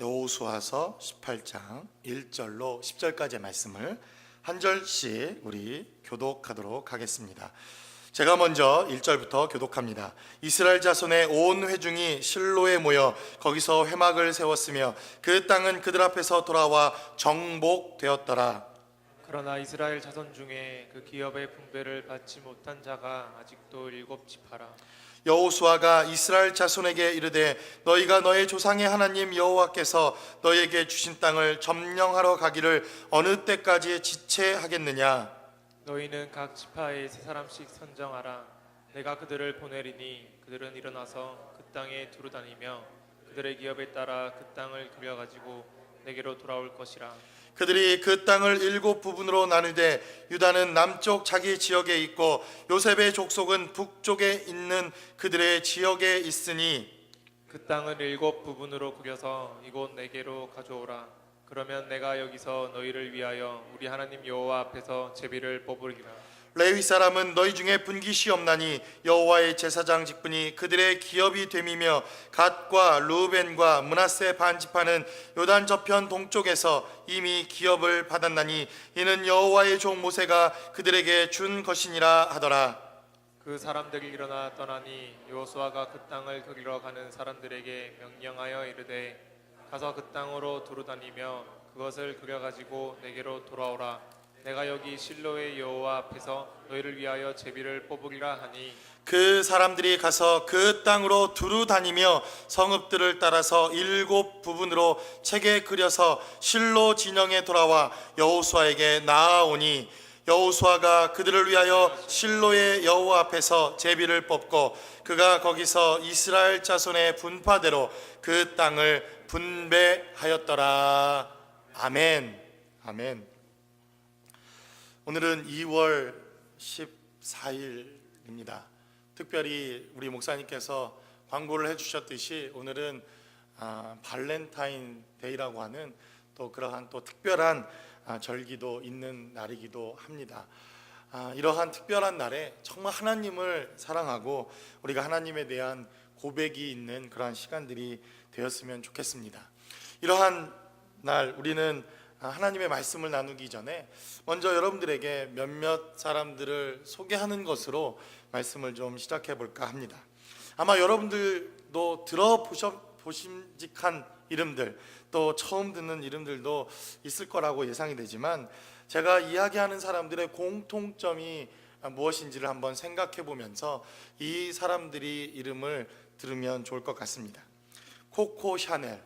여호수아서 18장 1절로 10절까지의 말씀을 한 절씩 우리 교독하도록 하겠습니다. 제가 먼저 1절부터 교독합니다. 이스라엘 자손의 온 회중이 실로에 모여 거기서 회막을 세웠으며 그 땅은 그들 앞에서 돌아와 정복되었더라. 그러나 이스라엘 자손 중에 그 기업의 분배를 받지 못한 자가 아직도 7지파라. 여호수아가 이스라엘 자손에게 이르되 너희가 너희 조상의 하나님 여호와께서 너희에게 주신 땅을 점령하러 가기를 어느 때까지 지체하겠느냐? 너희는 각 지파에 3사람씩 선정하라. 내가 그들을 보내리니 그들은 일어나서 그 땅에 두루다니며 그들의 기업에 따라 그 땅을 그려가지고 내게로 돌아올 것이라. 그들이 그 땅을 7부분으로 나누되 유다는 남쪽 자기 지역에 있고 요셉의 족속은 북쪽에 있는 그들의 지역에 있으니 그 땅을 7부분으로 그려서 이곳 내게로 가져오라. 그러면 내가 여기서 너희를 위하여 우리 하나님 여호와 앞에서 제비를 뽑으리라. 레위 사람은 너희 중에 분깃이 없나니 여호와의 제사장 직분이 그들의 기업이 됨이며 갓과 루벤과 므낫세 반지파는 요단 저편 동쪽에서 이미 기업을 받았나니 이는 여호와의 종 모세가 그들에게 준 것이니라 하더라. 그 사람들이 일어나 떠나니 여호수아가 그 땅을 그리러 가는 사람들에게 명령하여 이르되 가서 그 땅으로 두루다니며 그것을 그려가지고 내게로 돌아오라. 내가 여기 실로의 여호와 앞에서 너희를 위하여 제비를 뽑으리라 하니 그 사람들이 가서 그 땅으로 두루 다니며 성읍들을 따라서 7부분으로 책에 그려서 실로 진영에 돌아와 여호수아에게 나아오니 여호수아가 그들을 위하여 실로의 여호와 앞에서 제비를 뽑고 그가 거기서 이스라엘 자손의 분파대로 그 땅을 분배하였더라. 아멘. 아멘. 오늘은 2월 14일입니다. 특별히 우리 목사님께서 광고를 해주셨듯이 오늘은 발렌타인 데이라고 하는 또 그러한 또 특별한 절기도 있는 날이기도 합니다. 이러한 특별한 날에 정말 하나님을 사랑하고 우리가 하나님에 대한 고백이 있는 그러한 시간들이 되었으면 좋겠습니다. 이러한 날 우리는 하나님의 말씀을 나누기 전에 먼저 여러분들에게 몇몇 사람들을 소개하는 것으로 말씀을 좀 시작해 볼까 합니다. 아마 여러분들도 들어보심직한 이름들 또 처음 듣는 이름들도 있을 거라고 예상이 되지만 제가 이야기하는 사람들의 공통점이 무엇인지를 한번 생각해 보면서 이 사람들이 이름을 들으면 좋을 것 같습니다. 코코 샤넬,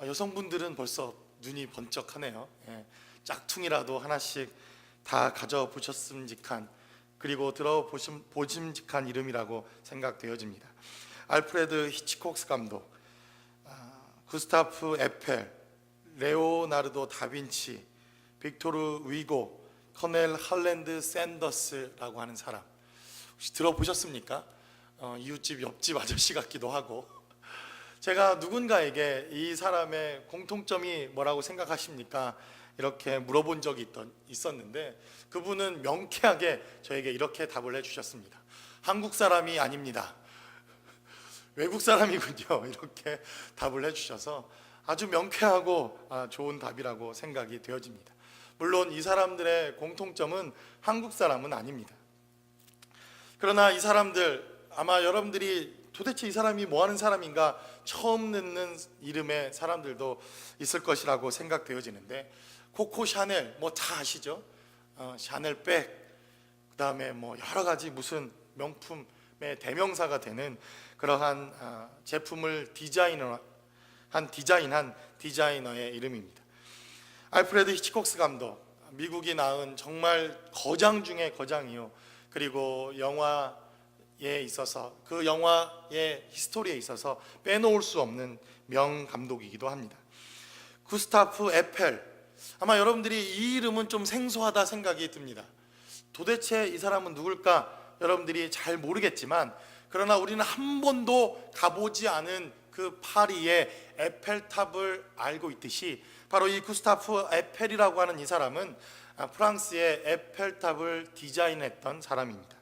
여성분들은 벌써 눈이 번쩍하네요. 짝퉁이라도 하나씩 다 가져보셨음직한 그리고 들어보심직한 이름이라고 생각되어집니다. 알프레드 히치콕스 감독, 구스타프 에펠, 레오나르도 다빈치, 빅토르 위고, 커넬 할랜드 샌더스라고 하는 사람 혹시 들어보셨습니까? 이웃집 옆집 아저씨 같기도 하고 제가 누군가에게 이 사람의 공통점이 뭐라고 생각하십니까? 이렇게 물어본 적이 있었는데 그분은 명쾌하게 저에게 이렇게 답을 해주셨습니다. 한국 사람이 아닙니다. 외국 사람이군요. 이렇게 답을 해주셔서 아주 명쾌하고 좋은 답이라고 생각이 되어집니다. 물론 이 사람들의 공통점은 한국 사람은 아닙니다. 그러나 이 사람들 아마 여러분들이 도대체 이 사람이 뭐 하는 사람인가 처음 듣는 이름의 사람들도 있을 것이라고 생각되어지는데 코코 샤넬 뭐 다 아시죠? 샤넬백 그 다음에 뭐 여러 가지 무슨 명품의 대명사가 되는 그러한 제품을 디자인한 디자이너의 이름입니다. 알프레드 히치콕스 감독, 미국이 낳은 정말 거장 중에 거장이요. 그리고 영화에 있어서 그 영화의 히스토리에 있어서 빼놓을 수 없는 명감독이기도 합니다. 구스타프 에펠, 아마 여러분들이 이 이름은 좀 생소하다 생각이 듭니다. 도대체 이 사람은 누굴까 여러분들이 잘 모르겠지만 그러나 우리는 한 번도 가보지 않은 그 파리의 에펠탑을 알고 있듯이 바로 이 구스타프 에펠이라고 하는 이 사람은 프랑스의 에펠탑을 디자인했던 사람입니다.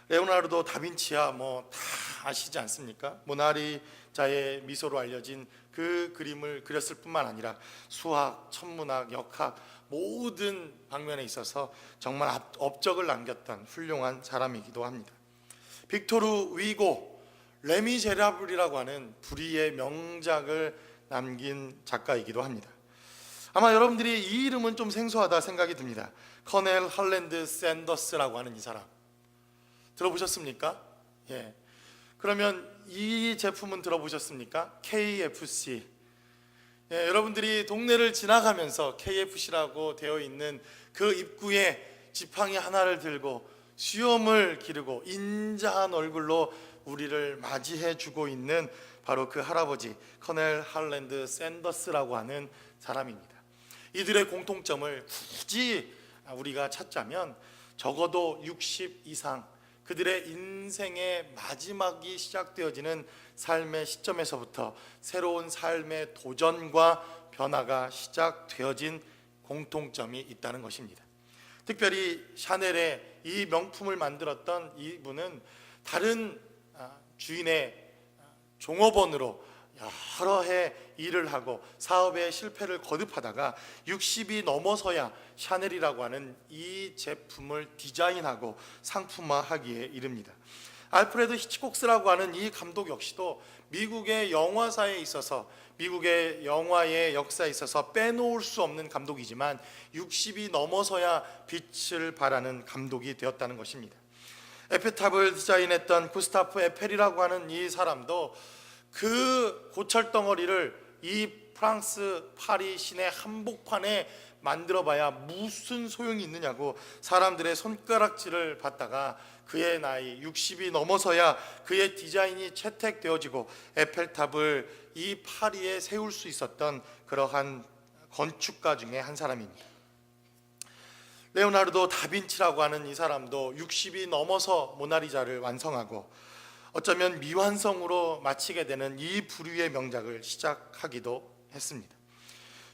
레오나르도 다빈치야 뭐 다 아시지 않습니까? 모나리자의 미소로 알려진 그 그림을 그렸을 뿐만 아니라 수학, 천문학, 역학 모든 방면에 있어서 정말 업적을 남겼던 훌륭한 사람이기도 합니다. 빅토르 위고, 레미제라블이라고 하는 불의의 명작을 남긴 작가이기도 합니다. 아마 여러분들이 이 이름은 좀 생소하다 생각이 듭니다. 커넬 할랜드 샌더스라고 하는 이 사람 들어보셨습니까? 예. 그러면 이 제품은 들어보셨습니까? KFC. 예, 여러분들이 동네를 지나가면서 KFC라고 되어 있는 그 입구에 지팡이 하나를 들고 수염을 기르고 인자한 얼굴로 우리를 맞이해 주고 있는 바로 그 할아버지 커넬 할랜드 샌더스라고 하는 사람입니다. 이들의 공통점을 굳이 우리가 찾자면 적어도 60 이상 그들의 인생의 마지막이 시작되어지는 삶의 시점에서부터 새로운 삶의 도전과 변화가 시작되어진 공통점이 있다는 것입니다. 특별히 샤넬의 이 명품을 만들었던 이분은 다른 주인의 종업원으로 여러 해 일을 하고 사업의 실패를 거듭하다가 60이 넘어서야 샤넬이라고 하는 이 제품을 디자인하고 상품화하기에 이릅니다. 알프레드 히치콕스라고 하는 이 감독 역시도 미국의 영화사에 있어서 미국의 영화의 역사에 있어서 빼놓을 수 없는 감독이지만 60이 넘어서야 빛을 발하는 감독이 되었다는 것입니다. 에펠탑을 디자인했던 구스타프 에펠이라고 하는 이 사람도 그 고철덩어리를 이 프랑스 파리 시내 한복판에 만들어봐야 무슨 소용이 있느냐고 사람들의 손가락질을 받다가 그의 나이 60이 넘어서야 그의 디자인이 채택되어지고 에펠탑을 이 파리에 세울 수 있었던 그러한 건축가 중에 한 사람입니다. 레오나르도 다빈치라고 하는 이 사람도 60이 넘어서 모나리자를 완성하고 어쩌면 미완성으로 마치게 되는 이 불후의 명작을 시작하기도 했습니다.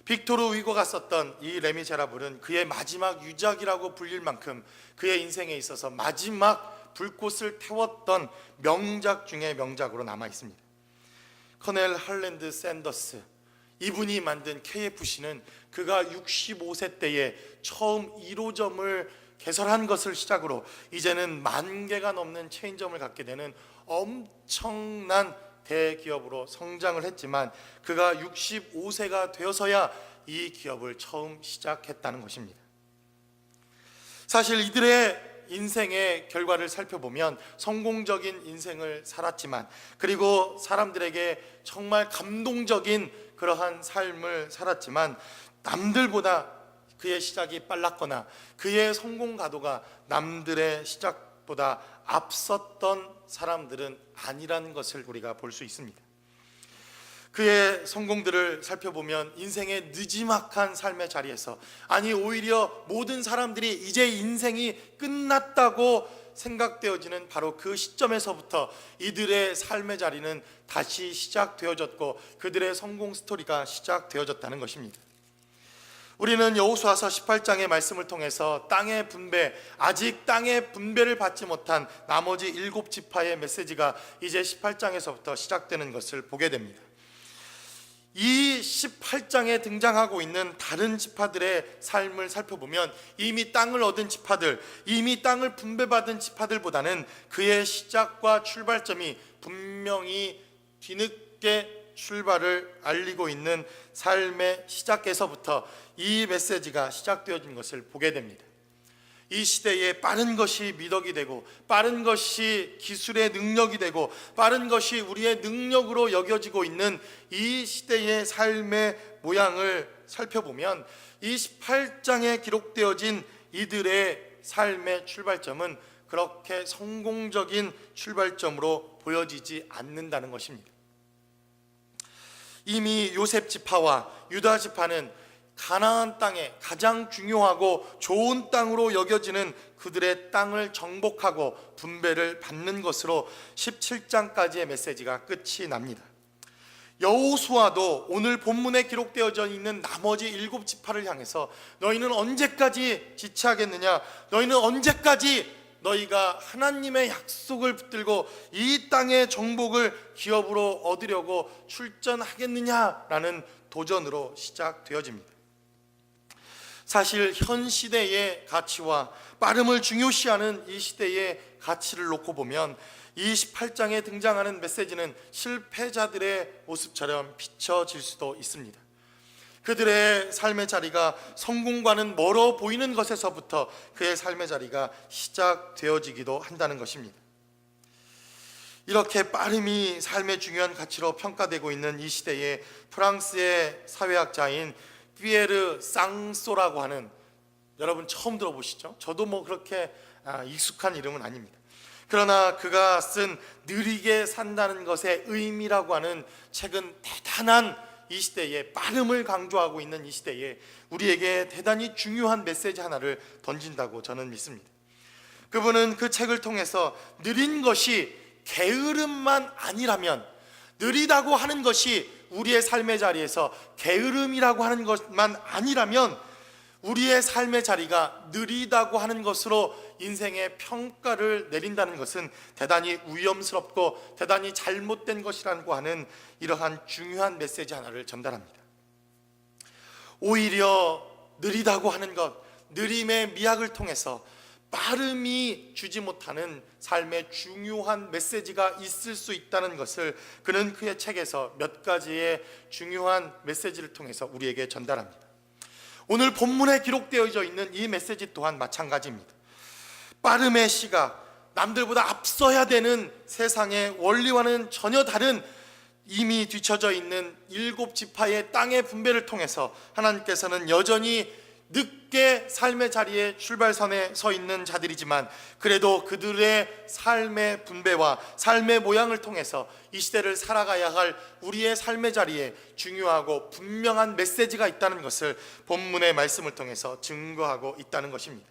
빅토르 위고가 썼던 이 레미제라블은 그의 마지막 유작이라고 불릴 만큼 그의 인생에 있어서 마지막 불꽃을 태웠던 명작 중의 명작으로 남아 있습니다. 커넬 할랜드 샌더스, 이분이 만든 KFC는 그가 65세 때에 처음 1호점을 개설한 것을 시작으로 이제는 10,000개가 넘는 체인점을 갖게 되는 엄청난 대기업으로 성장을 했지만 그가 65세가 되어서야 이 기업을 처음 시작했다는 것입니다. 사실 이들의 인생의 결과를 살펴보면 성공적인 인생을 살았지만 그리고 사람들에게 정말 감동적인 그러한 삶을 살았지만 남들보다 그의 시작이 빨랐거나 그의 성공 가도가 남들의 시작보다 앞섰던 사람들은 아니라는 것을 우리가 볼 수 있습니다. 그의 성공들을 살펴보면 인생의 느지막한 삶의 자리에서 아니 오히려 모든 사람들이 이제 인생이 끝났다고 생각되어지는 바로 그 시점에서부터 이들의 삶의 자리는 다시 시작되어졌고 그들의 성공 스토리가 시작되어졌다는 것입니다. 우리는 여호수아서 18장의 말씀을 통해서 땅의 분배, 아직 땅의 분배를 받지 못한 나머지 7지파의 메시지가 이제 18장에서부터 시작되는 것을 보게 됩니다. 이 18장에 등장하고 있는 다른 지파들의 삶을 살펴보면 이미 땅을 얻은 지파들, 이미 땅을 분배받은 지파들보다는 그의 시작과 출발점이 분명히 뒤늦게 출발을 알리고 있는 삶의 시작에서부터 이 메시지가 시작되어진 것을 보게 됩니다. 이 시대에 빠른 것이 미덕이 되고 빠른 것이 기술의 능력이 되고 빠른 것이 우리의 능력으로 여겨지고 있는 이 시대의 삶의 모양을 살펴보면 이 18장에 기록되어진 이들의 삶의 출발점은 그렇게 성공적인 출발점으로 보여지지 않는다는 것입니다. 이미 요셉 지파와 유다 지파는 가나안 땅에 가장 중요하고 좋은 땅으로 여겨지는 그들의 땅을 정복하고 분배를 받는 것으로 17장까지의 메시지가 끝이 납니다. 여호수아도 오늘 본문에 기록되어져 있는 나머지 7지파를 향해서 너희는 언제까지 지체하겠느냐, 너희는 언제까지 너희가 하나님의 약속을 붙들고 이 땅의 정복을 기업으로 얻으려고 출전하겠느냐라는 도전으로 시작되어집니다. 사실 현 시대의 가치와 빠름을 중요시하는 이 시대의 가치를 놓고 보면 28장에 등장하는 메시지는 실패자들의 모습처럼 비춰질 수도 있습니다. 그들의 삶의 자리가 성공과는 멀어 보이는 것에서부터 그의 삶의 자리가 시작되어지기도 한다는 것입니다. 이렇게 빠름이 삶의 중요한 가치로 평가되고 있는 이 시대에 프랑스의 사회학자인 피에르 쌍소라고 하는, 여러분 처음 들어보시죠? 저도 뭐 그렇게 익숙한 이름은 아닙니다. 그러나 그가 쓴 느리게 산다는 것의 의미라고 하는 책은 대단한, 이 시대에 빠름을 강조하고 있는 이 시대에 우리에게 대단히 중요한 메시지 하나를 던진다고 저는 믿습니다. 그분은 그 책을 통해서 느린 것이 게으름만 아니라면, 느리다고 하는 것이 우리의 삶의 자리에서 게으름이라고 하는 것만 아니라면 우리의 삶의 자리가 느리다고 하는 것으로 인생의 평가를 내린다는 것은 대단히 위험스럽고 대단히 잘못된 것이라고 하는 이러한 중요한 메시지 하나를 전달합니다. 오히려 느리다고 하는 것, 느림의 미학을 통해서 빠름이 주지 못하는 삶의 중요한 메시지가 있을 수 있다는 것을 그는 그의 책에서 몇 가지의 중요한 메시지를 통해서 우리에게 전달합니다. 오늘 본문에 기록되어져 있는 이 메시지 또한 마찬가지입니다. 빠름의 시각, 남들보다 앞서야 되는 세상의 원리와는 전혀 다른 이미 뒤쳐져 있는 7지파의 땅의 분배를 통해서 하나님께서는 여전히 늦게 삶의 자리에 출발선에 서 있는 자들이지만 그래도 그들의 삶의 분배와 삶의 모양을 통해서 이 시대를 살아가야 할 우리의 삶의 자리에 중요하고 분명한 메시지가 있다는 것을 본문의 말씀을 통해서 증거하고 있다는 것입니다.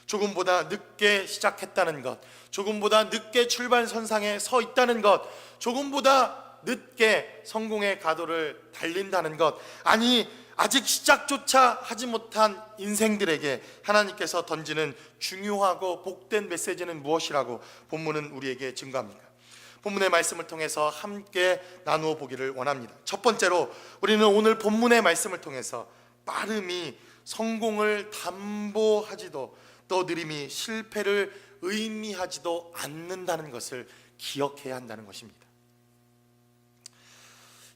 조금보다 늦게 시작했다는 것, 조금보다 늦게 출발선상에 서 있다는 것, 조금보다 늦게 성공의 가도를 달린다는 것, 아니 아직 시작조차 하지 못한 인생들에게 하나님께서 던지는 중요하고 복된 메시지는 무엇이라고 본문은 우리에게 증거합니다. 본문의 말씀을 통해서 함께 나누어 보기를 원합니다. 첫 번째로 우리는 오늘 본문의 말씀을 통해서 빠름이 성공을 담보하지도 또 느림이 실패를 의미하지도 않는다는 것을 기억해야 한다는 것입니다.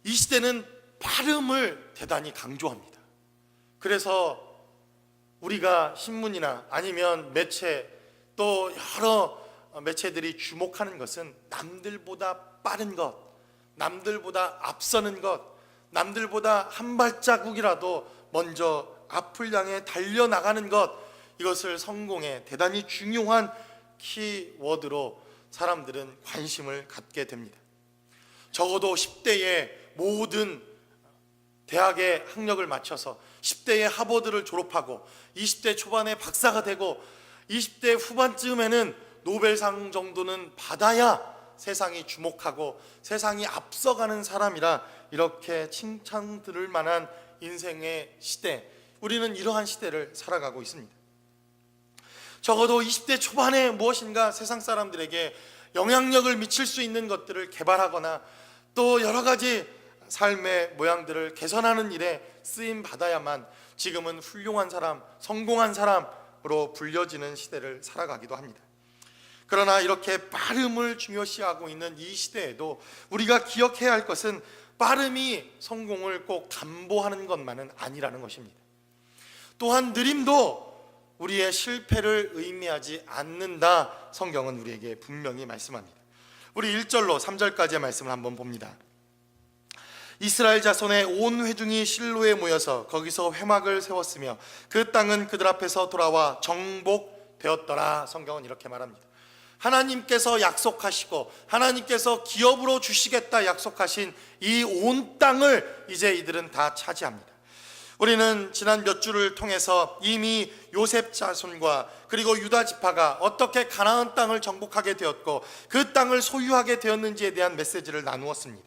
이 시대는 빠름을 대단히 강조합니다. 그래서 우리가 신문이나 아니면 매체, 또 여러 매체들이 주목하는 것은 남들보다 빠른 것, 남들보다 앞서는 것, 남들보다 한 발자국이라도 먼저 앞을 향해 달려나가는 것, 이것을 성공의 대단히 중요한 키워드로 사람들은 관심을 갖게 됩니다. 적어도 10대의 모든 대학의 학력을 마쳐서 10대에 하버드를 졸업하고 20대 초반에 박사가 되고 20대 후반쯤에는 노벨상 정도는 받아야 세상이 주목하고 세상이 앞서가는 사람이라 이렇게 칭찬 들을 만한 인생의 시대, 우리는 이러한 시대를 살아가고 있습니다. 적어도 20대 초반에 무엇인가 세상 사람들에게 영향력을 미칠 수 있는 것들을 개발하거나 또 여러 가지 삶의 모양들을 개선하는 일에 쓰임 받아야만 지금은 훌륭한 사람, 성공한 사람으로 불려지는 시대를 살아가기도 합니다. 그러나 이렇게 빠름을 중요시하고 있는 이 시대에도 우리가 기억해야 할 것은 빠름이 성공을 꼭 담보하는 것만은 아니라는 것입니다. 또한 느림도 우리의 실패를 의미하지 않는다, 성경은 우리에게 분명히 말씀합니다. 우리 1절로 3절까지의 말씀을 한번 봅니다. 이스라엘 자손의 온 회중이 실로에 모여서 거기서 회막을 세웠으며 그 땅은 그들 앞에서 돌아와 정복되었더라. 성경은 이렇게 말합니다. 하나님께서 약속하시고 하나님께서 기업으로 주시겠다 약속하신 이 온 땅을 이제 이들은 다 차지합니다. 우리는 지난 몇 주를 통해서 이미 요셉 자손과 그리고 유다 지파가 어떻게 가나안 땅을 정복하게 되었고 그 땅을 소유하게 되었는지에 대한 메시지를 나누었습니다.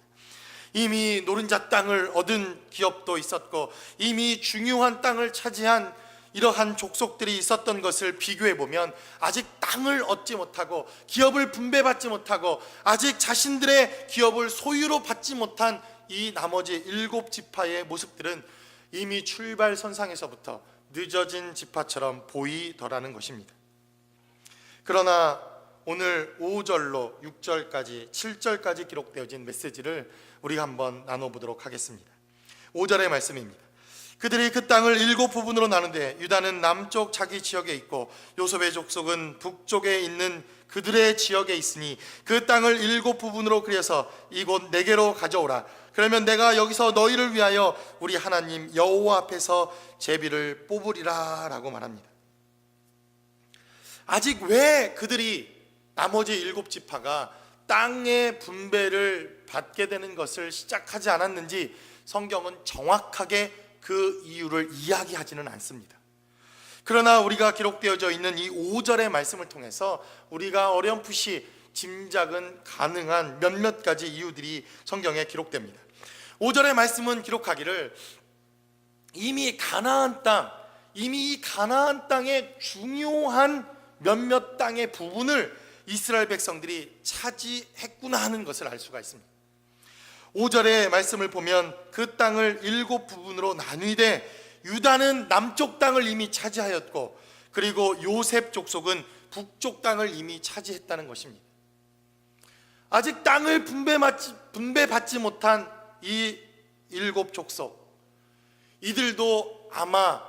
이미 노른자 땅을 얻은 기업도 있었고 이미 중요한 땅을 차지한 이러한 족속들이 있었던 것을 비교해 보면 아직 땅을 얻지 못하고 기업을 분배받지 못하고 아직 자신들의 기업을 소유로 받지 못한 이 나머지 7지파의 모습들은 이미 출발선상에서부터 늦어진 지파처럼 보이더라는 것입니다. 그러나 오늘 5절로 6절까지 7절까지 기록되어진 메시지를 우리가 한번 나눠보도록 하겠습니다. 5절의 말씀입니다. 그들이 그 땅을 7부분으로 나누되 유다는 남쪽 자기 지역에 있고 요셉의 족속은 북쪽에 있는 그들의 지역에 있으니 그 땅을 7부분으로 그려서 이곳 내게로 가져오라. 그러면 내가 여기서 너희를 위하여 우리 하나님 여호와 앞에서 제비를 뽑으리라 라고 말합니다. 아직 왜 그들이 나머지 7지파가 땅의 분배를 받게 되는 것을 시작하지 않았는지 성경은 정확하게 그 이유를 이야기하지는 않습니다. 그러나 우리가 기록되어져 있는 이 5절의 말씀을 통해서 우리가 어렴풋이 짐작은 가능한 몇몇 가지 이유들이 성경에 기록됩니다. 5절의 말씀은 기록하기를 이미 이 가나안 땅의 중요한 몇몇 땅의 부분을 이스라엘 백성들이 차지했구나 하는 것을 알 수가 있습니다. 5절의 말씀을 보면 그 땅을 7부분으로 나누되 유다는 남쪽 땅을 이미 차지하였고 그리고 요셉 족속은 북쪽 땅을 이미 차지했다는 것입니다. 아직 땅을 분배받지 못한 이 7족속, 이들도 아마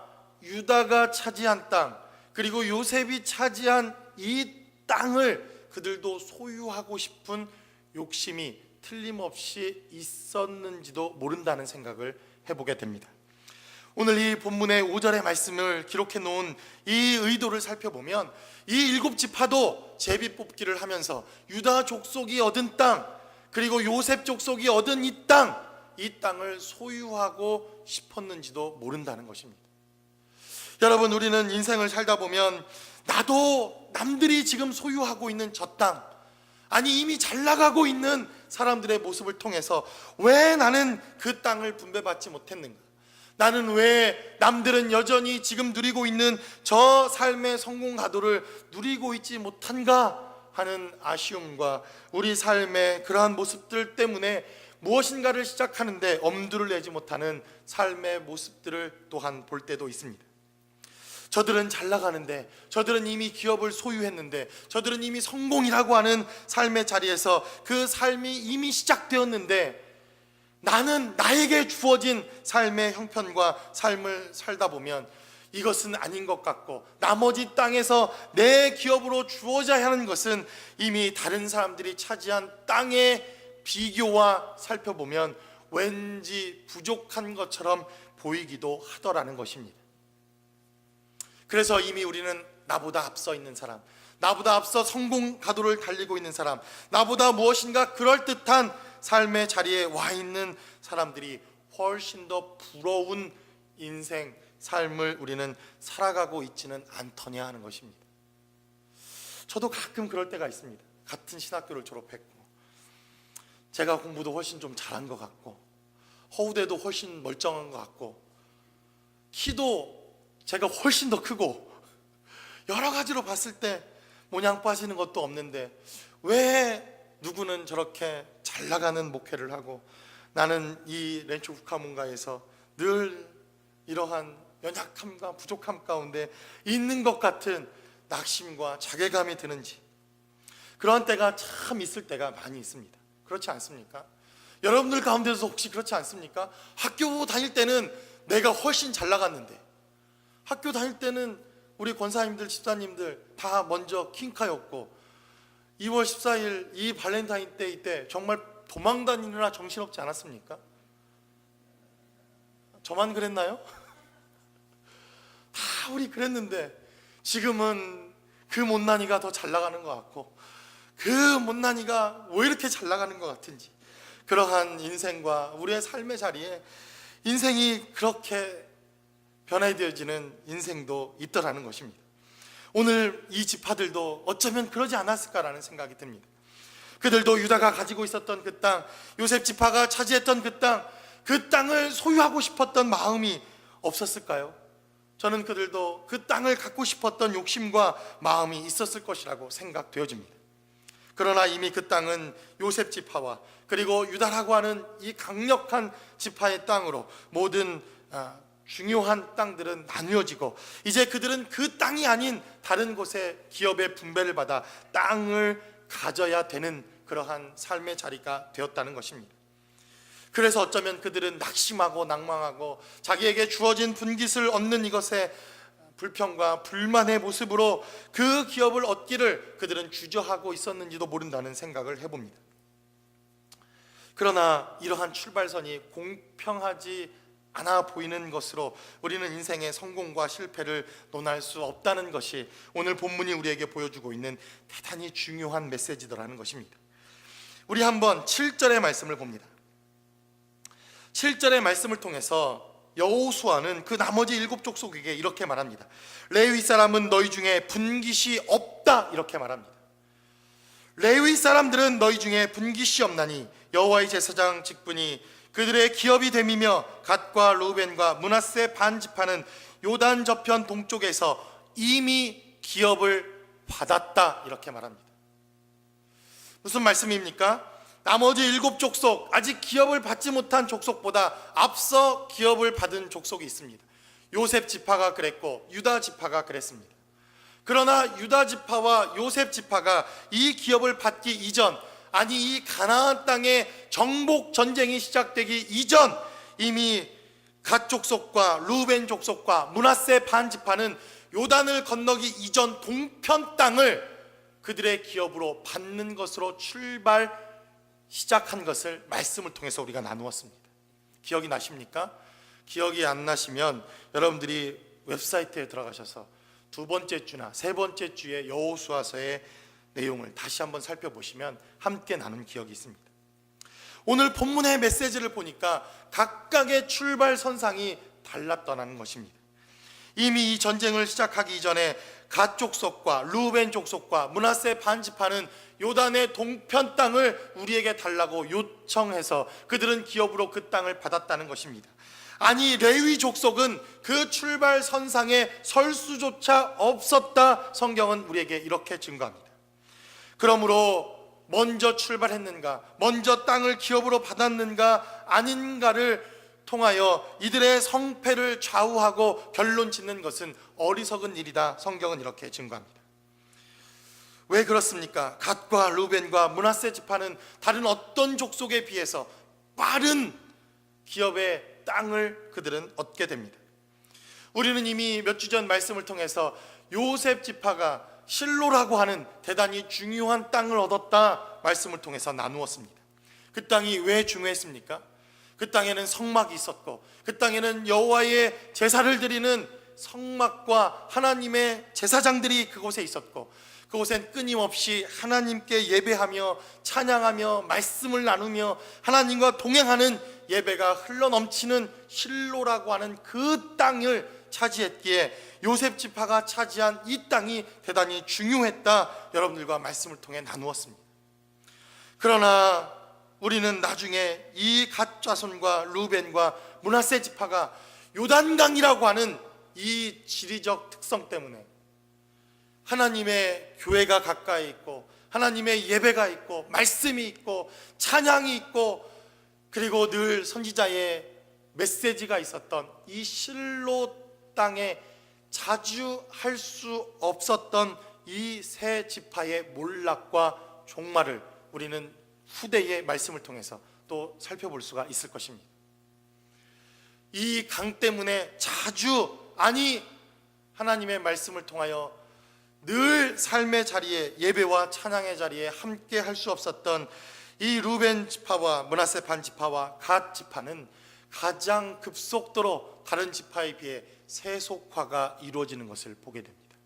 유다가 차지한 땅 그리고 요셉이 차지한 이 땅을 그들도 소유하고 싶은 욕심이 틀림없이 있었는지도 모른다는 생각을 해보게 됩니다. 오늘 이 본문의 5절의 말씀을 기록해 놓은 이 의도를 살펴보면 이 7지파도 제비 뽑기를 하면서 유다 족속이 얻은 땅 그리고 요셉 족속이 얻은 이 땅을 소유하고 싶었는지도 모른다는 것입니다. 여러분, 우리는 인생을 살다 보면 나도 남들이 지금 소유하고 있는 저 땅, 아니 이미 잘 나가고 있는 사람들의 모습을 통해서 왜 나는 그 땅을 분배받지 못했는가? 나는 왜 남들은 여전히 지금 누리고 있는 저 삶의 성공 가도를 누리고 있지 못한가 하는 아쉬움과 우리 삶의 그러한 모습들 때문에 무엇인가를 시작하는데 엄두를 내지 못하는 삶의 모습들을 또한 볼 때도 있습니다. 저들은 잘 나가는데, 저들은 이미 기업을 소유했는데, 저들은 이미 성공이라고 하는 삶의 자리에서 그 삶이 이미 시작되었는데 나는 나에게 주어진 삶의 형편과 삶을 살다 보면 이것은 아닌 것 같고 나머지 땅에서 내 기업으로 주어져야 하는 것은 이미 다른 사람들이 차지한 땅의 비교와 살펴보면 왠지 부족한 것처럼 보이기도 하더라는 것입니다. 그래서 이미 우리는 나보다 앞서 있는 사람, 나보다 앞서 성공 가도를 달리고 있는 사람, 나보다 무엇인가 그럴듯한 삶의 자리에 와 있는 사람들이 훨씬 더 부러운 인생, 삶을 우리는 살아가고 있지는 않더냐 하는 것입니다. 저도 가끔 그럴 때가 있습니다. 같은 신학교를 졸업했고 제가 공부도 훨씬 좀 잘한 것 같고 허우대도 훨씬 멀쩡한 것 같고 키도 제가 훨씬 더 크고 여러 가지로 봤을 때 모양 빠지는 것도 없는데 왜 누구는 저렇게 잘 나가는 목회를 하고 나는 이 렌초 국화문가에서 늘 이러한 연약함과 부족함 가운데 있는 것 같은 낙심과 자괴감이 드는지, 그런 때가 참 있을 때가 많이 있습니다. 그렇지 않습니까? 여러분들 가운데서 혹시 그렇지 않습니까? 학교 다닐 때는 내가 훨씬 잘 나갔는데, 학교 다닐 때는 우리 권사님들, 집사님들 다 먼저 킹카였고 2월 14일 이 발렌타인데이 때 정말 도망다니느라 정신없지 않았습니까? 저만 그랬나요? 다 우리 그랬는데 지금은 그 못난이가 더 잘 나가는 것 같고 그 못난이가 왜 이렇게 잘 나가는 것 같은지, 그러한 인생과 우리의 삶의 자리에 인생이 그렇게 변화되어지는 인생도 있더라는 것입니다. 오늘 이 지파들도 어쩌면 그러지 않았을까라는 생각이 듭니다. 그들도 유다가 가지고 있었던 그 땅, 요셉 지파가 차지했던 그 땅을 소유하고 싶었던 마음이 없었을까요? 저는 그들도 그 땅을 갖고 싶었던 욕심과 마음이 있었을 것이라고 생각되어집니다. 그러나 이미 그 땅은 요셉 지파와 그리고 유다라고 하는 이 강력한 지파의 땅으로 모든 중요한 땅들은 나누어지고, 이제 그들은 그 땅이 아닌 다른 곳에 기업의 분배를 받아 땅을 가져야 되는 그러한 삶의 자리가 되었다는 것입니다. 그래서 어쩌면 그들은 낙심하고 낭망하고 자기에게 주어진 분깃을 얻는 이것에 불평과 불만의 모습으로 그 기업을 얻기를 그들은 주저하고 있었는지도 모른다는 생각을 해봅니다. 그러나 이러한 출발선이 공평하지 않아 보이는 것으로 우리는 인생의 성공과 실패를 논할 수 없다는 것이 오늘 본문이 우리에게 보여주고 있는 대단히 중요한 메시지더라는 것입니다. 우리 한번 7절의 말씀을 봅니다. 7절의 말씀을 통해서 여호수아는 그 나머지 7 족속에게 이렇게 말합니다. 레위 사람은 너희 중에 분깃이 없다, 이렇게 말합니다. 레위 사람들은 너희 중에 분깃이 없나니 여호와의 제사장 직분이 그들의 기업이 됨이며 갓과 루벤과 므낫세 반 지파는 요단 저편 동쪽에서 이미 기업을 받았다, 이렇게 말합니다. 무슨 말씀입니까? 나머지 7 족속, 아직 기업을 받지 못한 족속보다 앞서 기업을 받은 족속이 있습니다. 요셉 지파가 그랬고 유다 지파가 그랬습니다. 그러나 유다 지파와 요셉 지파가 이 기업을 받기 이전, 아니 이 가나안 땅의 정복 전쟁이 시작되기 이전, 이미 갓 족속과 루벤 족속과 므낫세 반 지파는 요단을 건너기 이전 동편 땅을 그들의 기업으로 받는 것으로 시작한 것을 말씀을 통해서 우리가 나누었습니다. 기억이 나십니까? 기억이 안 나시면 여러분들이 웹사이트에 들어가셔서 2번째 주나 3번째 주의 여호수아서의 내용을 다시 한번 살펴보시면 함께 나눈 기억이 있습니다. 오늘 본문의 메시지를 보니까 각각의 출발선상이 달랐다는 것입니다. 이미 이 전쟁을 시작하기 이전에 갓 족속과 루벤 족속과 므낫세 반 지파는 요단의 동편 땅을 우리에게 달라고 요청해서 그들은 기업으로 그 땅을 받았다는 것입니다. 아니 레위 족속은 그 출발선상에 설 수조차 없었다, 성경은 우리에게 이렇게 증거합니다. 그러므로 먼저 출발했는가, 먼저 땅을 기업으로 받았는가 아닌가를 통하여 이들의 성패를 좌우하고 결론 짓는 것은 어리석은 일이다, 성경은 이렇게 증거합니다. 왜 그렇습니까? 갓과 루벤과 므낫세 지파는 다른 어떤 족속에 비해서 빠른 기업의 땅을 그들은 얻게 됩니다. 우리는 이미 몇 주 전 말씀을 통해서 요셉 지파가 실로라고 하는 대단히 중요한 땅을 얻었다 말씀을 통해서 나누었습니다. 그 땅이 왜 중요했습니까? 그 땅에는 성막이 있었고, 그 땅에는 여호와의 제사를 드리는 성막과 하나님의 제사장들이 그곳에 있었고, 그곳엔 끊임없이 하나님께 예배하며 찬양하며 말씀을 나누며 하나님과 동행하는 예배가 흘러넘치는 실로라고 하는 그 땅을 차지했기에 요셉 지파가 차지한 이 땅이 대단히 중요했다, 여러분들과 말씀을 통해 나누었습니다. 그러나 우리는 나중에 이 갓 자손과 루벤과 므낫세 지파가 요단강이라고 하는 이 지리적 특성 때문에 하나님의 교회가 가까이 있고 하나님의 예배가 있고 말씀이 있고 찬양이 있고 그리고 늘 선지자의 메시지가 있었던 이 실로 땅에 자주 할 수 없었던 이 세 지파의 몰락과 종말을 우리는 후대의 말씀을 통해서 또 살펴볼 수가 있을 것입니다. 이 강 때문에 자주, 아니 하나님의 말씀을 통하여 늘 삶의 자리에, 예배와 찬양의 자리에 함께 할 수 없었던 이 루벤 지파와 므낫세 반 지파와 갓 지파는 가장 급속도로 다른 지파에 비해 세속화가 이루어지는 것을 보게 됩니다.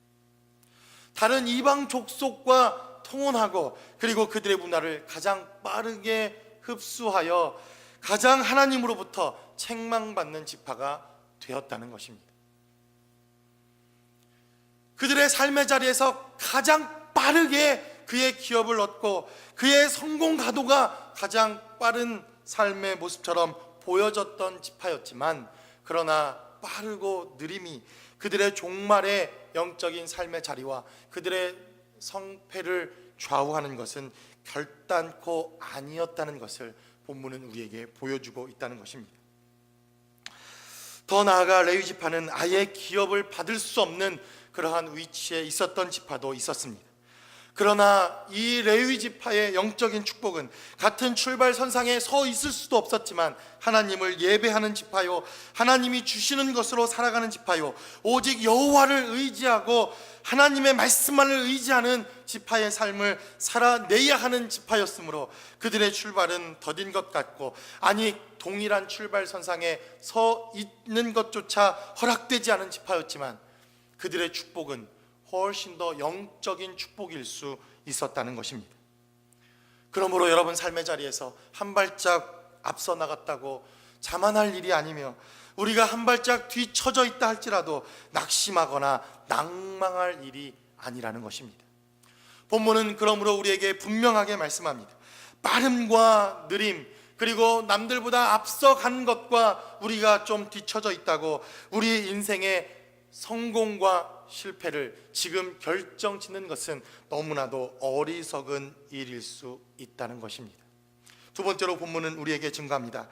다른 이방 족속과 통혼하고 그리고 그들의 문화를 가장 빠르게 흡수하여 가장 하나님으로부터 책망받는 지파가 되었다는 것입니다. 그들의 삶의 자리에서 가장 빠르게 그의 기업을 얻고 그의 성공 가도가 가장 빠른 삶의 모습처럼 보여졌던 지파였지만, 그러나 빠르고 느림이 그들의 종말의 영적인 삶의 자리와 그들의 성패를 좌우하는 것은 결단코 아니었다는 것을 본문은 우리에게 보여주고 있다는 것입니다. 더 나아가 레위 지파는 아예 기업을 받을 수 없는 그러한 위치에 있었던 지파도 있었습니다. 그러나 이 레위 지파의 영적인 축복은 같은 출발선상에 서 있을 수도 없었지만 하나님을 예배하는 지파요, 하나님이 주시는 것으로 살아가는 지파요, 오직 여호와를 의지하고 하나님의 말씀만을 의지하는 지파의 삶을 살아내야 하는 지파였으므로 그들의 출발은 더딘 것 같고, 아니 동일한 출발선상에 서 있는 것조차 허락되지 않은 지파였지만 그들의 축복은 훨씬 더 영적인 축복일 수 있었다는 것입니다. 그러므로 여러분 삶의 자리에서 한 발짝 앞서 나갔다고 자만할 일이 아니며, 우리가 한 발짝 뒤처져 있다 할지라도 낙심하거나 낭망할 일이 아니라는 것입니다. 본문은 그러므로 우리에게 분명하게 말씀합니다. 빠름과 느림, 그리고 남들보다 앞서간 것과 우리가 좀 뒤처져 있다고 우리 인생의 성공과 실패를 지금 결정짓는 것은 너무나도 어리석은 일일 수 있다는 것입니다. 두 번째로 본문은 우리에게 증거합니다.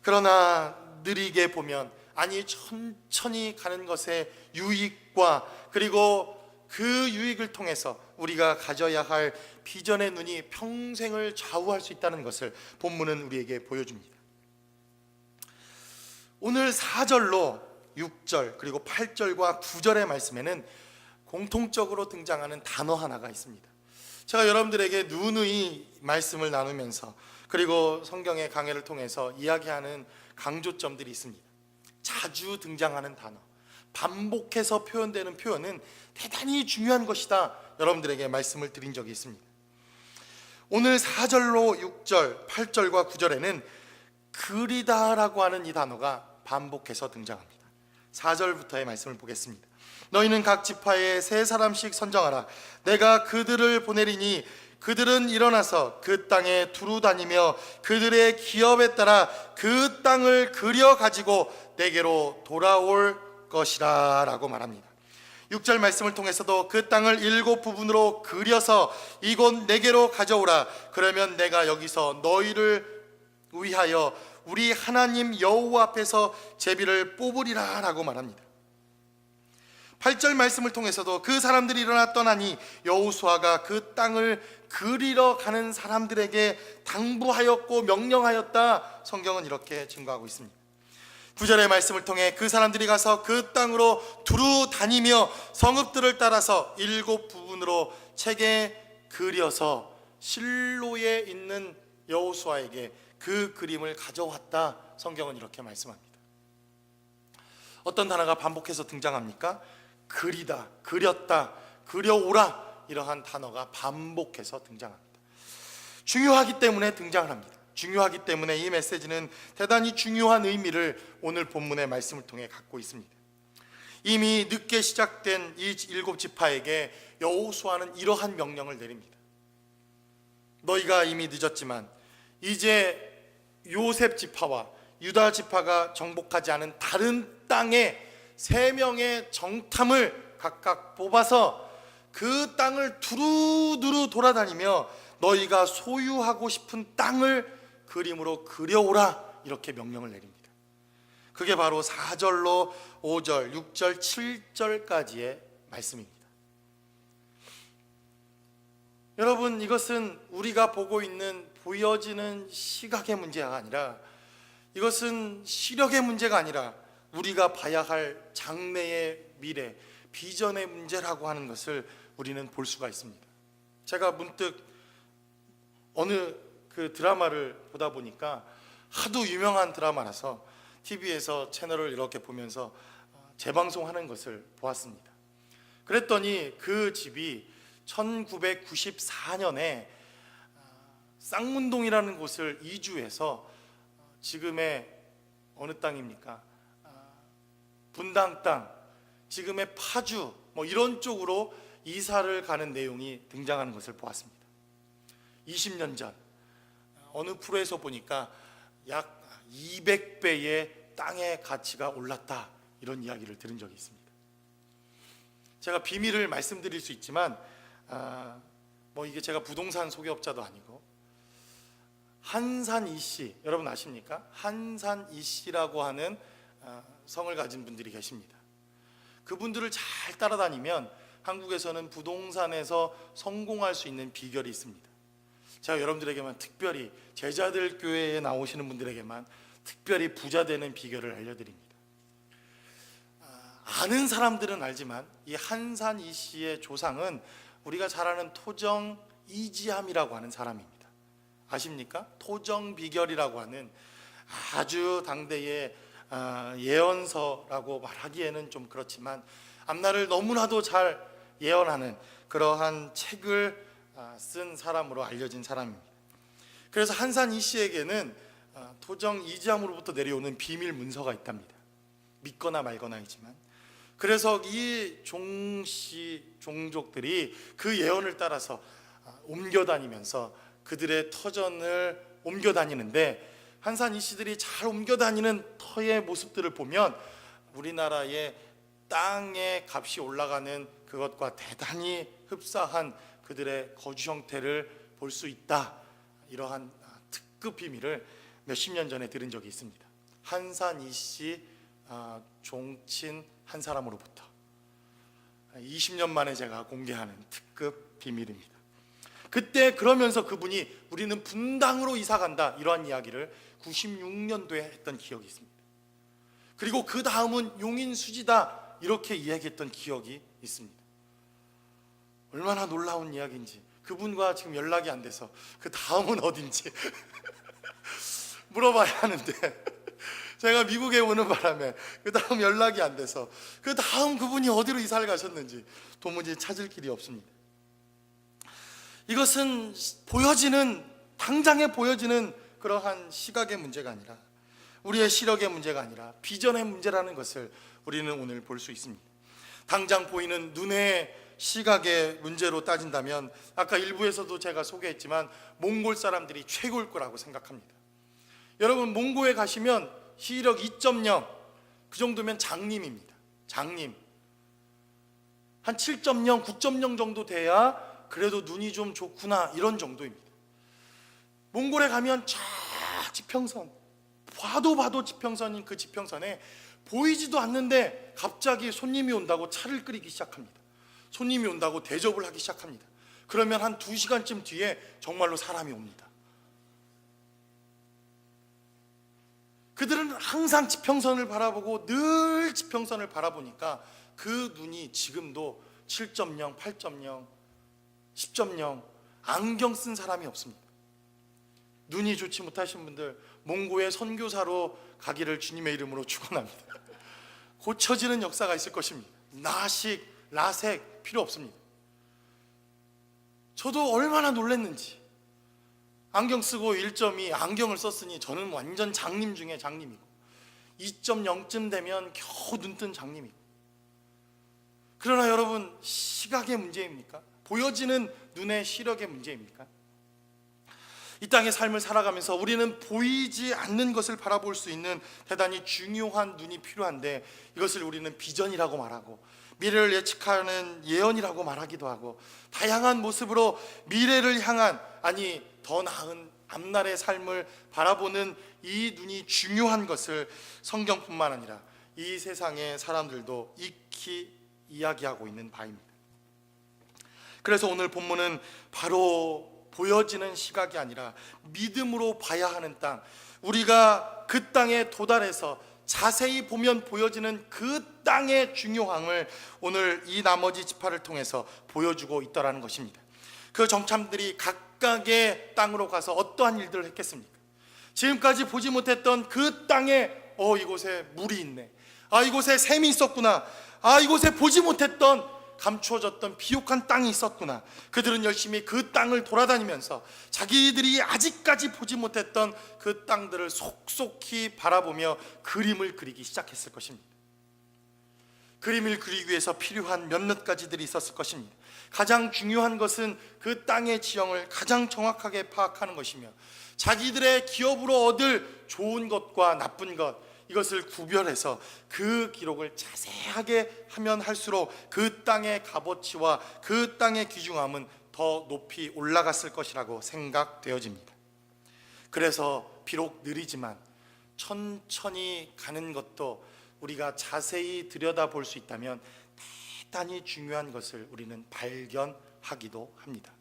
그러나 느리게 보면, 아니 천천히 가는 것의 유익과 그리고 그 유익을 통해서 우리가 가져야 할 비전의 눈이 평생을 좌우할 수 있다는 것을 본문은 우리에게 보여줍니다. 오늘 4절로 6절 그리고 8절과 9절의 말씀에는 공통적으로 등장하는 단어 하나가 있습니다. 제가 여러분들에게 누누이 말씀을 나누면서 그리고 성경의 강해를 통해서 이야기하는 강조점들이 있습니다. 자주 등장하는 단어, 반복해서 표현되는 표현은 대단히 중요한 것이다, 여러분들에게 말씀을 드린 적이 있습니다. 오늘 4절로 6절, 8절과 9절에는 그리다라고 하는 이 단어가 반복해서 등장합니다. 4절부터의 말씀을 보겠습니다. 너희는 각 지파에 3사람씩 선정하라. 내가 그들을 보내리니 그들은 일어나서 그 땅에 두루 다니며 그들의 기업에 따라 그 땅을 그려 가지고 내게로 돌아올 것이라 라고 말합니다. 6절 말씀을 통해서도 그 땅을 7부분으로 그려서 이곳 내게로 가져오라. 그러면 내가 여기서 너희를 위하여 우리 하나님 여호와 앞에서 제비를 뽑으리라 라고 말합니다. 8절 말씀을 통해서도 그 사람들이 일어나 떠나니 여호수아가 그 땅을 그리러 가는 사람들에게 당부하였고 명령하였다, 성경은 이렇게 증거하고 있습니다. 9절의 말씀을 통해 그 사람들이 가서 그 땅으로 두루 다니며 성읍들을 따라서 7부분으로 책에 그려서 실로에 있는 여호수아에게 그 그림을 가져왔다, 성경은 이렇게 말씀합니다. 어떤 단어가 반복해서 등장합니까? 그리다, 그렸다, 그려오라, 이러한 단어가 반복해서 등장합니다. 중요하기 때문에 등장을 합니다. 중요하기 때문에 이 메시지는 대단히 중요한 의미를 오늘 본문의 말씀을 통해 갖고 있습니다. 이미 늦게 시작된 이 7지파에게 여호수아는 이러한 명령을 내립니다. 너희가 이미 늦었지만 이제 요셉 지파와 유다 지파가 정복하지 않은 다른 땅에 3명의 정탐을 각각 뽑아서 그 땅을 두루두루 돌아다니며 너희가 소유하고 싶은 땅을 그림으로 그려오라, 이렇게 명령을 내립니다. 그게 바로 4절로 5절, 6절, 7절까지의 말씀입니다. 여러분, 이것은 우리가 보고 있는 보여지는 시각의 문제가 아니라, 이것은 시력의 문제가 아니라 우리가 봐야 할 장래의 미래, 비전의 문제라고 하는 것을 우리는 볼 수가 있습니다. 제가 문득 어느 그 드라마를 보다 보니까 하도 유명한 드라마라서 TV에서 채널을 이렇게 보면서 재방송하는 것을 보았습니다. 그랬더니 그 집이 1994년에 쌍문동이라는 곳을 이주해서 지금의 어느 땅입니까? 분당 땅, 지금의 파주 이런 쪽으로 이사를 가는 내용이 등장하는 것을 보았습니다. 20년 전 어느 프로에서 보니까 약 200배의 땅의 가치가 올랐다, 이런 이야기를 들은 적이 있습니다. 제가 비밀을 말씀드릴 수 있지만 이게 제가 부동산 소개업자도 아니고 한산 이씨, 여러분 아십니까? 한산 이씨라고 하는 성을 가진 분들이 계십니다. 그분들을 잘 따라다니면 한국에서는 부동산에서 성공할 수 있는 비결이 있습니다. 제가 여러분들에게만 특별히, 제자들 교회에 나오시는 분들에게만 특별히 부자 되는 비결을 알려드립니다. 아는 사람들은 알지만 이 한산 이씨의 조상은 우리가 잘 아는 토정 이지함이라고 하는 사람입니다. 아십니까? 토정 비결이라고 하는 아주 당대의 예언서라고 말하기에는 좀 그렇지만 앞날을 너무나도 잘 예언하는 그러한 책을 쓴 사람으로 알려진 사람입니다. 그래서 한산 이씨에게는 토정 이지함으로부터 내려오는 비밀 문서가 있답니다. 믿거나 말거나이지만, 그래서 이 종족들이 그 예언을 따라서 옮겨다니면서 그들의 터전을 옮겨다니는데, 한산 이씨들이 잘 옮겨다니는 터의 모습들을 보면 우리나라의 땅의 값이 올라가는 그것과 대단히 흡사한 그들의 거주 형태를 볼 수 있다. 이러한 특급 비밀을 몇십 년 전에 들은 적이 있습니다. 한산 이씨 종친 한 사람으로부터 20년 만에 제가 공개하는 특급 비밀입니다. 그때 그러면서 그분이 우리는 분당으로 이사 간다, 이러한 이야기를 96년도에 했던 기억이 있습니다. 그리고 그 다음은 용인 수지다, 이렇게 이야기했던 기억이 있습니다. 얼마나 놀라운 이야기인지, 그분과 지금 연락이 안 돼서 그 다음은 어딘지 물어봐야 하는데 제가 미국에 오는 바람에 그 다음 연락이 안 돼서 그 다음 그분이 어디로 이사를 가셨는지 도무지 찾을 길이 없습니다. 이것은 당장에 보여지는 그러한 시각의 문제가 아니라, 우리의 시력의 문제가 아니라 비전의 문제라는 것을 우리는 오늘 볼 수 있습니다. 당장 보이는 눈의 시각의 문제로 따진다면 아까 일부에서도 제가 소개했지만 몽골 사람들이 최고일 거라고 생각합니다. 여러분, 몽고에 가시면 시력 2.0, 그 정도면 장님입니다. 장님. 한 7.0, 9.0 정도 돼야 그래도 눈이 좀 좋구나, 이런 정도입니다. 몽골에 가면 쫙 지평선, 봐도 지평선인 그 지평선에 보이지도 않는데 갑자기 손님이 온다고 차를 끓이기 시작합니다. 손님이 온다고 대접을 하기 시작합니다. 그러면 한 2시간쯤 뒤에 정말로 사람이 옵니다. 그들은 항상 지평선을 바라보고 늘 지평선을 바라보니까 그 눈이 지금도 7.0, 8.0, 10.0, 안경 쓴 사람이 없습니다. 눈이 좋지 못하신 분들, 몽고의 선교사로 가기를 주님의 이름으로 축원합니다. 고쳐지는 역사가 있을 것입니다. 나식, 라섹 필요 없습니다. 저도 얼마나 놀랐는지, 안경 쓰고 1.2 안경을 썼으니 저는 완전 장님 중에 장님이고 2.0쯤 되면 겨우 눈뜬 장님이고. 그러나 여러분, 시각의 문제입니까? 보여지는 눈의 시력의 문제입니까? 이 땅의 삶을 살아가면서 우리는 보이지 않는 것을 바라볼 수 있는 대단히 중요한 눈이 필요한데, 이것을 우리는 비전이라고 말하고 미래를 예측하는 예언이라고 말하기도 하고, 다양한 모습으로 미래를 향한, 아니 더 나은 앞날의 삶을 바라보는 이 눈이 중요한 것을 성경뿐만 아니라 이 세상의 사람들도 익히 이야기하고 있는 바입니다. 그래서 오늘 본문은 바로 보여지는 시각이 아니라 믿음으로 봐야 하는 땅, 우리가 그 땅에 도달해서 자세히 보면 보여지는 그 땅의 중요함을 오늘 이 나머지 지파를 통해서 보여주고 있다라는 것입니다. 그 정탐들이 각각의 땅으로 가서 어떠한 일들을 했겠습니까? 지금까지 보지 못했던 그 땅에 이곳에 물이 있네, 이곳에 샘이 있었구나, 이곳에 보지 못했던 감추어졌던 비옥한 땅이 있었구나. 그들은 열심히 그 땅을 돌아다니면서 자기들이 아직까지 보지 못했던 그 땅들을 속속히 바라보며 그림을 그리기 시작했을 것입니다. 그림을 그리기 위해서 필요한 몇몇 가지들이 있었을 것입니다. 가장 중요한 것은 그 땅의 지형을 가장 정확하게 파악하는 것이며, 자기들의 기업으로 얻을 좋은 것과 나쁜 것, 이것을 구별해서 그 기록을 자세하게 하면 할수록 그 땅의 값어치와 그 땅의 귀중함은 더 높이 올라갔을 것이라고 생각되어집니다. 그래서 비록 느리지만 천천히 가는 것도 우리가 자세히 들여다볼 수 있다면 대단히 중요한 것을 우리는 발견하기도 합니다.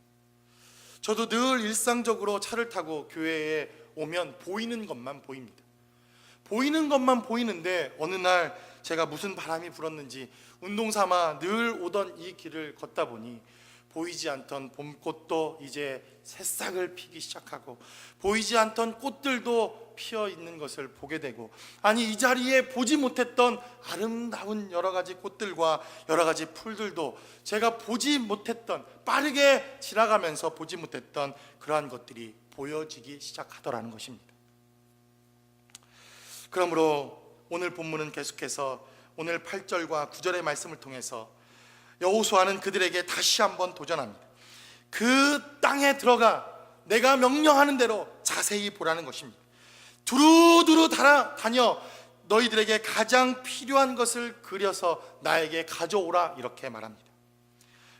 저도 늘 일상적으로 차를 타고 교회에 오면 보이는 것만 보입니다. 보이는 것만 보이는데 어느 날 제가 무슨 바람이 불었는지 운동 삼아 늘 오던 이 길을 걷다 보니 보이지 않던 봄꽃도 이제 새싹을 피기 시작하고 보이지 않던 꽃들도 피어 있는 것을 보게 되고, 아니 이 자리에 보지 못했던 아름다운 여러 가지 꽃들과 여러 가지 풀들도 제가 보지 못했던, 빠르게 지나가면서 보지 못했던 그러한 것들이 보여지기 시작하더라는 것입니다. 그러므로 오늘 본문은 계속해서 오늘 8절과 9절의 말씀을 통해서 여호수아는 그들에게 다시 한번 도전합니다. 그 땅에 들어가 내가 명령하는 대로 자세히 보라는 것입니다. 두루두루 다녀 너희들에게 가장 필요한 것을 그려서 나에게 가져오라, 이렇게 말합니다.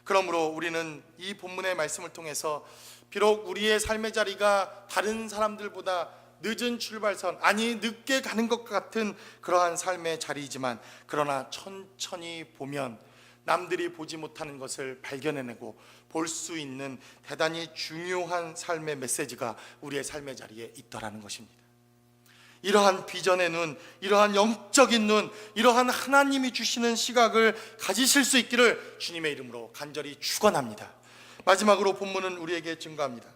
그러므로 우리는 이 본문의 말씀을 통해서 비록 우리의 삶의 자리가 다른 사람들보다 늦은 출발선, 아니 늦게 가는 것 같은 그러한 삶의 자리이지만, 그러나 천천히 보면 남들이 보지 못하는 것을 발견해내고 볼 수 있는 대단히 중요한 삶의 메시지가 우리의 삶의 자리에 있더라는 것입니다. 이러한 비전의 눈, 이러한 영적인 눈, 이러한 하나님이 주시는 시각을 가지실 수 있기를 주님의 이름으로 간절히 축원합니다. 마지막으로 본문은 우리에게 증거합니다.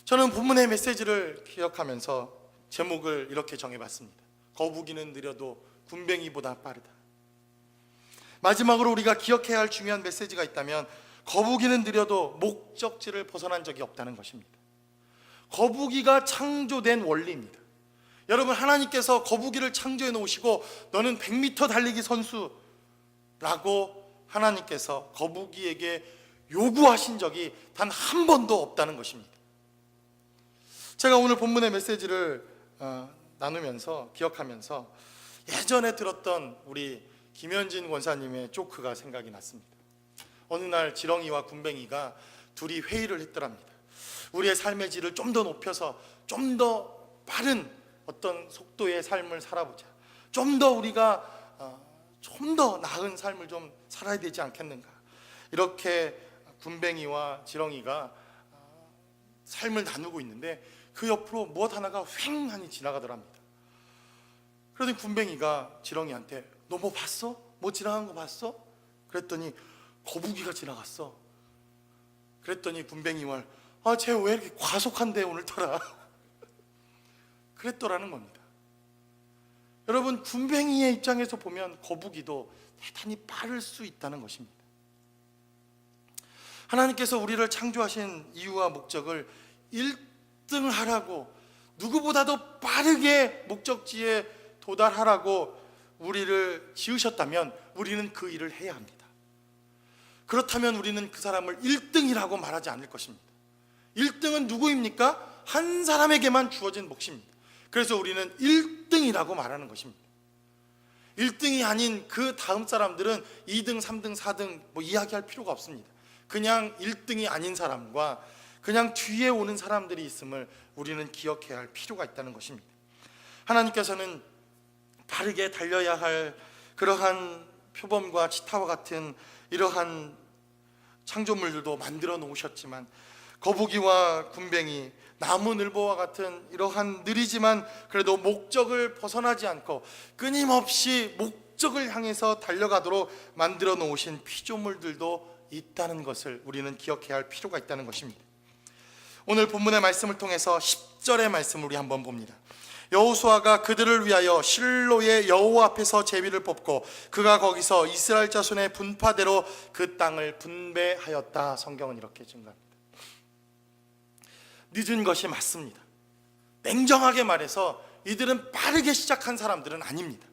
저는 본문의 메시지를 기억하면서 제목을 이렇게 정해봤습니다. 거북이는 느려도 군뱅이보다 빠르다. 마지막으로 우리가 기억해야 할 중요한 메시지가 있다면 거북이는 느려도 목적지를 벗어난 적이 없다는 것입니다. 거북이가 창조된 원리입니다. 여러분, 하나님께서 거북이를 창조해 놓으시고 너는 100m 달리기 선수라고 하나님께서 거북이에게 요구하신 적이 단 한 번도 없다는 것입니다. 제가 오늘 본문의 메시지를 나누면서 기억하면서 예전에 들었던 우리 김현진 권사님의 조크가 생각이 났습니다. 어느 날 지렁이와 군뱅이가 둘이 회의를 했더랍니다. 우리의 삶의 질을 좀 더 높여서 좀 더 빠른 어떤 속도의 삶을 살아보자. 좀 더 우리가 좀 더 나은 삶을 좀 살아야 되지 않겠는가. 이렇게 군뱅이와 지렁이가 삶을 나누고 있는데 그 옆으로 무엇 하나가 휑하니 지나가더랍니다. 그러더니 군뱅이가 지렁이한테 너 뭐 봤어? 뭐 지나간 거 봤어? 그랬더니 거북이가 지나갔어. 그랬더니 군뱅이 말, 쟤 왜 이렇게 과속한데 오늘따라. 그랬더라는 겁니다. 여러분, 군뱅이의 입장에서 보면 거북이도 대단히 빠를 수 있다는 것입니다. 하나님께서 우리를 창조하신 이유와 목적을 1등 하라고, 누구보다도 빠르게 목적지에 도달하라고 우리를 지으셨다면 우리는 그 일을 해야 합니다. 그렇다면 우리는 그 사람을 1등이라고 말하지 않을 것입니다. 1등은 누구입니까? 한 사람에게만 주어진 몫입니다. 그래서 우리는 1등이라고 말하는 것입니다. 1등이 아닌 그 다음 사람들은 2등, 3등, 4등 뭐 이야기할 필요가 없습니다. 그냥 1등이 아닌 사람과 그냥 뒤에 오는 사람들이 있음을 우리는 기억해야 할 필요가 있다는 것입니다. 하나님께서는 바르게 달려야 할 그러한 표범과 치타와 같은 이러한 창조물들도 만들어 놓으셨지만, 거북이와 군뱅이, 나무늘보와 같은 이러한 느리지만 그래도 목적을 벗어나지 않고 끊임없이 목적을 향해서 달려가도록 만들어 놓으신 피조물들도 있다는 것을 우리는 기억해야 할 필요가 있다는 것입니다. 오늘 본문의 말씀을 통해서 10절의 말씀을 우리 한번 봅니다. 여호수아가 그들을 위하여 실로의 여호와 앞에서 제비를 뽑고 그가 거기서 이스라엘 자손의 분파대로 그 땅을 분배하였다. 성경은 이렇게 증거합니다. 늦은 것이 맞습니다. 냉정하게 말해서 이들은 빠르게 시작한 사람들은 아닙니다.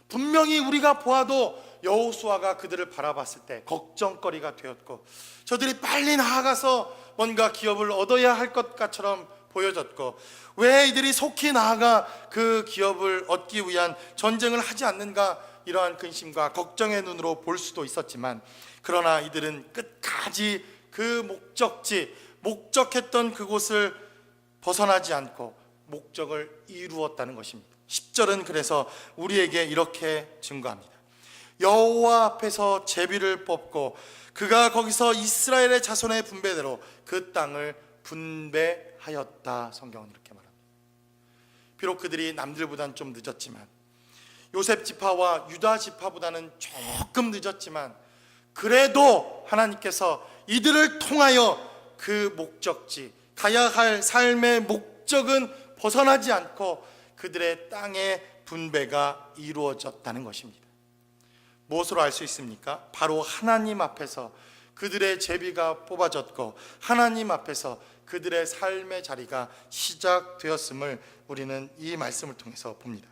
분명히 우리가 보아도 여호수아가 그들을 바라봤을 때 걱정거리가 되었고, 저들이 빨리 나아가서 뭔가 기업을 얻어야 할 것처럼 보여졌고, 왜 이들이 속히 나아가 그 기업을 얻기 위한 전쟁을 하지 않는가, 이러한 근심과 걱정의 눈으로 볼 수도 있었지만, 그러나 이들은 끝까지 그 목적했던 그곳을 벗어나지 않고 목적을 이루었다는 것입니다. 10절은 그래서 우리에게 이렇게 증거합니다. 여호와 앞에서 제비를 뽑고 그가 거기서 이스라엘의 자손의 분배대로 그 땅을 분배하였다. 성경은 이렇게 말합니다. 비록 그들이 남들보다는 좀 늦었지만, 요셉 지파와 유다 지파보다는 조금 늦었지만, 그래도 하나님께서 이들을 통하여 그 목적지, 가야 할 삶의 목적은 벗어나지 않고 그들의 땅의 분배가 이루어졌다는 것입니다. 무엇으로 알 수 있습니까? 바로 하나님 앞에서 그들의 제비가 뽑아졌고, 하나님 앞에서 그들의 삶의 자리가 시작되었음을 우리는 이 말씀을 통해서 봅니다.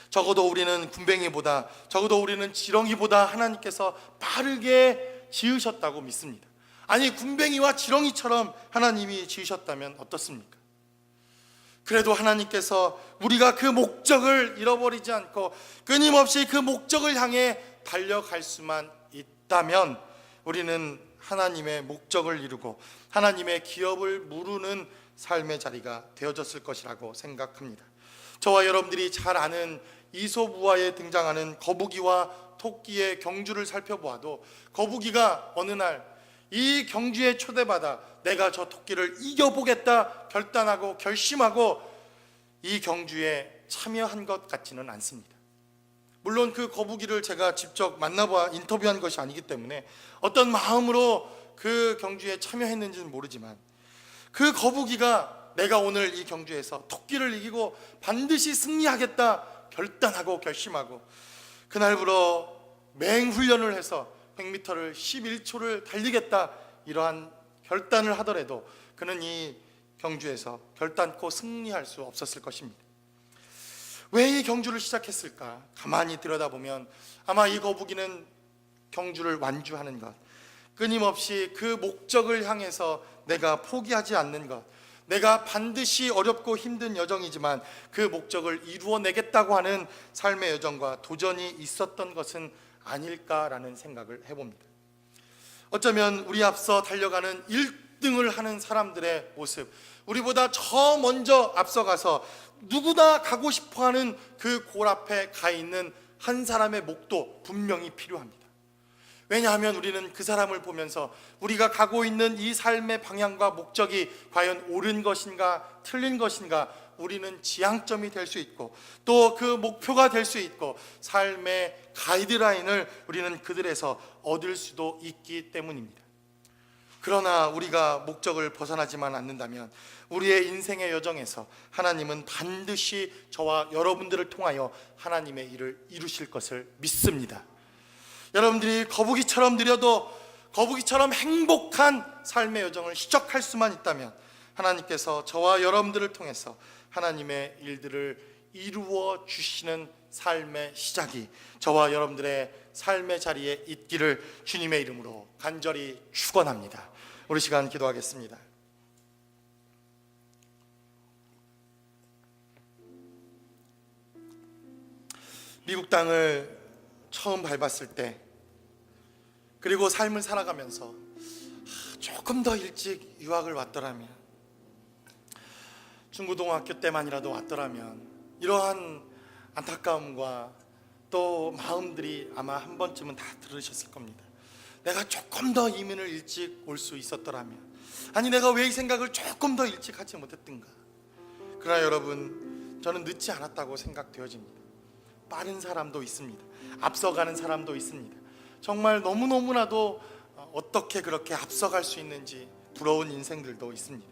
적어도 우리는 군뱅이보다, 적어도 우리는 지렁이보다 하나님께서 빠르게 지으셨다고 믿습니다. 아니, 군뱅이와 지렁이처럼 하나님이 지으셨다면 어떻습니까? 그래도 하나님께서 우리가 그 목적을 잃어버리지 않고 끊임없이 그 목적을 향해 달려갈 수만 있다면, 우리는 하나님의 목적을 이루고 하나님의 기업을 무르는 삶의 자리가 되어졌을 것이라고 생각합니다. 저와 여러분들이 잘 아는 이솝우화에 등장하는 거북이와 토끼의 경주를 살펴보아도, 거북이가 어느 날 이 경주에 초대받아 내가 저 토끼를 이겨보겠다 결단하고 결심하고 이 경주에 참여한 것 같지는 않습니다. 물론 그 거북이를 제가 직접 만나봐 인터뷰한 것이 아니기 때문에 어떤 마음으로 그 경주에 참여했는지는 모르지만, 그 거북이가 내가 오늘 이 경주에서 토끼를 이기고 반드시 승리하겠다 결단하고 결심하고, 그날부터 맹훈련을 해서 100m를 11초를 달리겠다 이러한 결단을 하더라도 그는 이 경주에서 결단코 승리할 수 없었을 것입니다. 왜 이 경주를 시작했을까? 가만히 들여다보면 아마 이 거북이는 경주를 완주하는 것, 끊임없이 그 목적을 향해서 내가 포기하지 않는 것, 내가 반드시 어렵고 힘든 여정이지만 그 목적을 이루어내겠다고 하는 삶의 여정과 도전이 있었던 것은 아닐까라는 생각을 해봅니다. 어쩌면 우리 앞서 달려가는 1등을 하는 사람들의 모습, 우리보다 저 먼저 앞서가서 누구나 가고 싶어하는 그 골 앞에 가 있는 한 사람의 목도 분명히 필요합니다. 왜냐하면 우리는 그 사람을 보면서 우리가 가고 있는 이 삶의 방향과 목적이 과연 옳은 것인가 틀린 것인가, 우리는 지향점이 될 수 있고 또 그 목표가 될 수 있고 삶의 가이드라인을 우리는 그들에서 얻을 수도 있기 때문입니다. 그러나 우리가 목적을 벗어나지만 않는다면 우리의 인생의 여정에서 하나님은 반드시 저와 여러분들을 통하여 하나님의 일을 이루실 것을 믿습니다. 여러분들이 거북이처럼 느려도 거북이처럼 행복한 삶의 여정을 시작할 수만 있다면 하나님께서 저와 여러분들을 통해서 하나님의 일들을 이루어 주시는 삶의 시작이 저와 여러분들의 삶의 자리에 있기를 주님의 이름으로 간절히 축원합니다. 우리 시간 기도하겠습니다. 미국 땅을 처음 밟았을 때, 그리고 삶을 살아가면서 조금 더 일찍 유학을 왔더라면, 중고등학교 때만이라도 왔더라면, 이러한 안타까움과 또 마음들이 아마 한 번쯤은 다 들으셨을 겁니다. 내가 조금 더 이민을 일찍 올 수 있었더라면, 아니 내가 왜 이 생각을 조금 더 일찍 하지 못했던가. 그러나 여러분, 저는 늦지 않았다고 생각되어집니다. 빠른 사람도 있습니다. 앞서가는 사람도 있습니다. 정말 너무너무나도 어떻게 그렇게 앞서갈 수 있는지 부러운 인생들도 있습니다.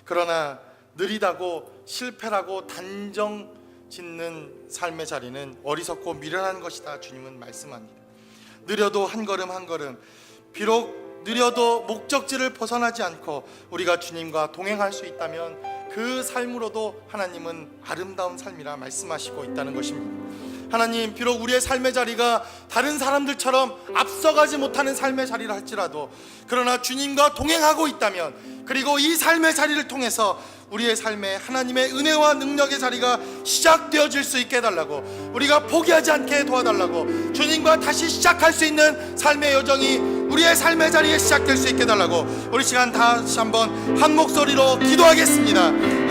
그러나 느리다고 실패라고 단정 짓는 삶의 자리는 어리석고 미련한 것이다, 주님은 말씀합니다. 느려도 한 걸음 한 걸음, 비록 느려도 목적지를 벗어나지 않고 우리가 주님과 동행할 수 있다면 그 삶으로도 하나님은 아름다운 삶이라 말씀하시고 있다는 것입니다. 하나님, 비록 우리의 삶의 자리가 다른 사람들처럼 앞서가지 못하는 삶의 자리를 할지라도, 그러나 주님과 동행하고 있다면, 그리고 이 삶의 자리를 통해서 우리의 삶에 하나님의 은혜와 능력의 자리가 시작되어질 수 있게 해달라고, 우리가 포기하지 않게 도와달라고, 주님과 다시 시작할 수 있는 삶의 여정이 우리의 삶의 자리에 시작될 수 있게 해달라고, 우리 시간 다시 한번 한 목소리로 기도하겠습니다.